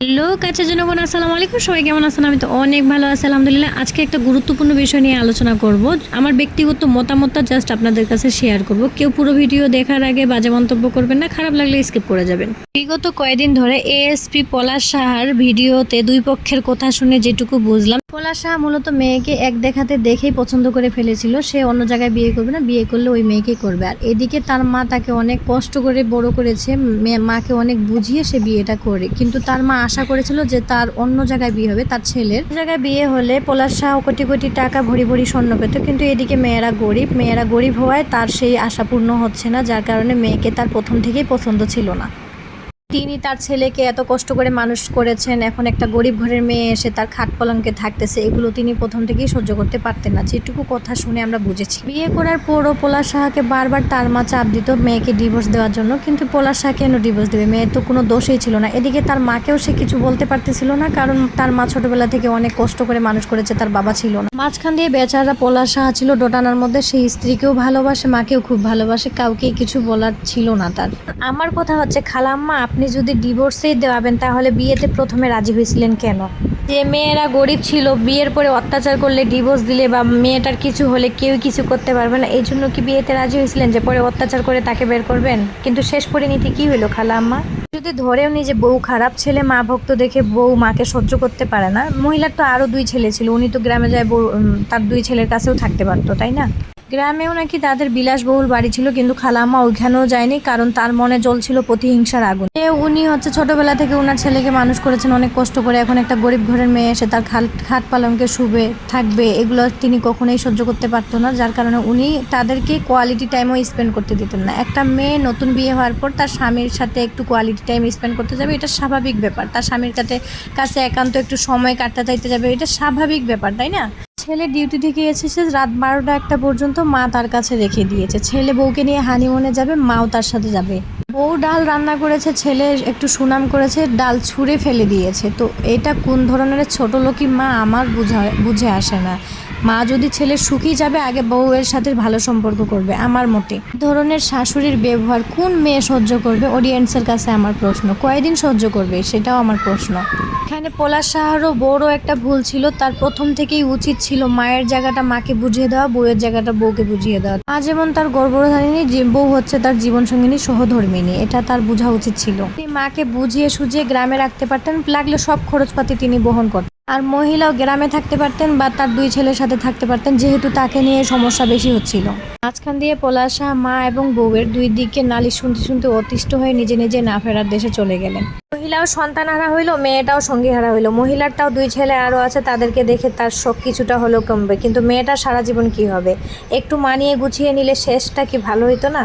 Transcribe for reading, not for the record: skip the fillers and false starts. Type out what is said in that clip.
Hello কাছের জনগণ, আসসালামু আলাইকুম। সবাই কেমন আছেন? আমি তো অনেক ভালো আছি আলহামদুলিল্লাহ। আজকে একটা গুরুত্বপূর্ণ বিষয় নিয়ে আলোচনা করব। আমার ব্যক্তিগত মতামতটা জাস্ট আপনাদের কাছে শেয়ার করব। কেউ পুরো ভিডিও দেখার আগে বাজে মন্তব্য করবেন না, খারাপ লাগলে স্কিপ করে যাবেন। বিগত কয়েকদিন ধরে এএসপি পলাশ সাহার ভিডিওতে দুই পক্ষের কথা শুনে যেটুকু বুঝলাম, পলাশ সাহা মূলত মেয়েকে এক দেখাতে দেখেই পছন্দ করে ফেলেছিল। সে অন্য জায়গায় বিয়ে করবে না, বিয়ে করলে ওই মেয়েকেই করবে। আর এদিকে তার মা তাকে অনেক কষ্ট করে বড় করেছে, মাকে অনেক বুঝিয়ে সে বিয়েটা করে। কিন্তু তার মা আশা করেছিল যে তার অন্য জায়গায় বিয়ে হবে, তার ছেলের জায়গায় বিয়ে হলে পলাশ সাহা কোটি কোটি টাকা ভরি ভরি স্বর্ণ পেত। কিন্তু এদিকে মেয়েরা গরিব হওয়ায় তার সেই আশা পূর্ণ হচ্ছে না, যার কারণে মেয়েকে তার প্রথম থেকেই পছন্দ ছিল না। তিনি তার ছেলেকে এত কষ্ট করে মানুষ করেছেন, এখন একটা গরিব ঘরের মেয়ে এসে তার খাট পলঙ্কে থাকতেছে, এগুলো তিনি প্রথম থেকেই সহ্য করতে পারতেন না। যেটুকু কথা শুনে আমরা বুঝেছি। বিয়ে করার পরও পলাশ সাহাকে বারবার তার মা চাপ দিত মেয়েকে ডিভোর্স দেওয়ার জন্য, কিন্তু পলাশ সাহা কেন ডিভোর্স দেবে? মেয়ের তো কোনো দোষই ছিল না। এদিকে তার মাকেও সে কিছু বলতে পারতেছিল না, কারণ তার মা ছোটবেলা থেকে অনেক কষ্ট করে মানুষ করেছে, তার বাবা ছিল না। মাঝখান দিয়ে বেচারা পলাশ সাহা ছিল ডোটানার মধ্যে। সেই স্ত্রীকেও ভালোবাসে, মাকেও খুব ভালোবাসে, কাউকে কিছু বলার ছিল না তার। আমার কথা হচ্ছে, খালাম্মা আপনি যদি ডিভোর্সেই দেওয়াবেন তাহলে বিয়েতে প্রথমে রাজি হয়েছিলেন কেন? যে মেয়েরা গরিব ছিল, বিয়ের পরে অত্যাচার করলে ডিভোর্স দিলে বা মেয়েটার কিছু হলে কেউ কিছু করতে পারবে না, এই জন্য কি বিয়েতে রাজি হয়েছিলেন যে পরে অত্যাচার করে তাকে বের করবেন? কিন্তু শেষ পরিণতি কি হইলো খালাম্মা? যদি ধরেও নি যে বউ খারাপ, ছেলে মা ভক্ত দেখে বউ মাকে সহ্য করতে পারে না। মহিলার তো আরো দুই ছেলে ছিল, উনি তো গ্রামে যায় তার দুই ছেলের কাছেও থাকতে পারতো, তাই না? গ্রামেও নাকি তাদের বিলাসবহুল বাড়ি ছিল, কিন্তু খালাম্মা ওইখানেও যায়নি, কারণ তার মনে জ্বলছিল প্রতিহিংসার আগুন। উনি ছোটবেলা থেকে ওনার ছেলেকে মানুষ করেছেন অনেক কষ্ট করে, এখন একটা গরিব ঘরের মেয়ে এসে তার খাট পালঙ্কে শুবে থাকবে, এগুলো তিনি কখনোই সহ্য করতে পারতো না। যার কারণে উনি তাদেরকে কোয়ালিটি টাইমও স্পেন্ড করতে দিতেন না। একটা মেয়ে নতুন বিয়ে হওয়ার পর তার স্বামীর সাথে একটু কোয়ালিটি টাইম স্পেন্ড করতে যাবে, এটা স্বাভাবিক ব্যাপার। তার স্বামীর কাছে একান্ত একটু সময় কাটাতে চাইতে যাবে, এটা স্বাভাবিক ব্যাপার, তাই না? ছেলে ডিউটি থেকে এসেছে রাত 12টা-1টা পর্যন্ত, মা তার কাছে রেখে দিয়েছে। ছেলে বউকে নিয়ে হানিমুনে যাবে, মাও তার সাথে যাবে। বউ ডাল রান্না করেছে, ছেলে একটু সুনাম করেছে, ডাল ছুঁড়ে ফেলে দিয়েছে। তো এটা কোন ধরনের ছোট লোকই মা আমার বুঝে আসে না। মা যদি ছেলের সুখী যাবে, আগে বউয়ের সাথে ভালো সম্পর্ক করবে আমার মতে। ধরনের শাশুড়ির ব্যবহার কোন মেয়ে সহ্য করবে? অডিয়েন্সের কাছে আমার প্রশ্ন, কয়দিন সহ্য করবে সেটাও আমার প্রশ্ন। এখানে পলাশ সাহারও বড় একটা ভুল ছিল। তার প্রথম থেকেই উচিত ছিল মায়ের জায়গাটা মাকে বুঝিয়ে দেওয়া, বউয়ের জায়গাটা বউকে বুঝিয়ে দেওয়া। আজ যেমন তার গর্ভধারিণী, যে বউ হচ্ছে তার জীবনসঙ্গিনী, সহধর্মিনী, এটা তার বোঝা উচিত ছিল। তিনি মাকে বুঝিয়ে সুঝিয়ে গ্রামে রাখতে পারতেন, লাগলে সব খরচপাতি তিনি বহন করতেন। আর মহিলাও গ্রামে থাকতে পারতেন বা তার দুই ছেলের সাথে থাকতে পারতেন, যেহেতু তাকে নিয়ে সমস্যা বেশি হচ্ছিল। মাঝখান দিয়ে পলাশ সাহা মা এবং বউয়ের দুই দিকে নালিশ শুনতে শুনতে অতিষ্ঠ হয়ে নিজে নিজে না ফেরার দেশে চলে গেলেন। মহিলাও সন্তান হারা হইলো, মেয়েটাও সঙ্গী হারা হইলো। মহিলারটাও দুই ছেলে আরও আছে, তাদেরকে দেখে তার শোক কিছুটা হলেও কমবে, কিন্তু মেয়েটার সারা জীবন কি হবে? একটু মানিয়ে গুছিয়ে নিলে শেষটা কি ভালো হইতো না?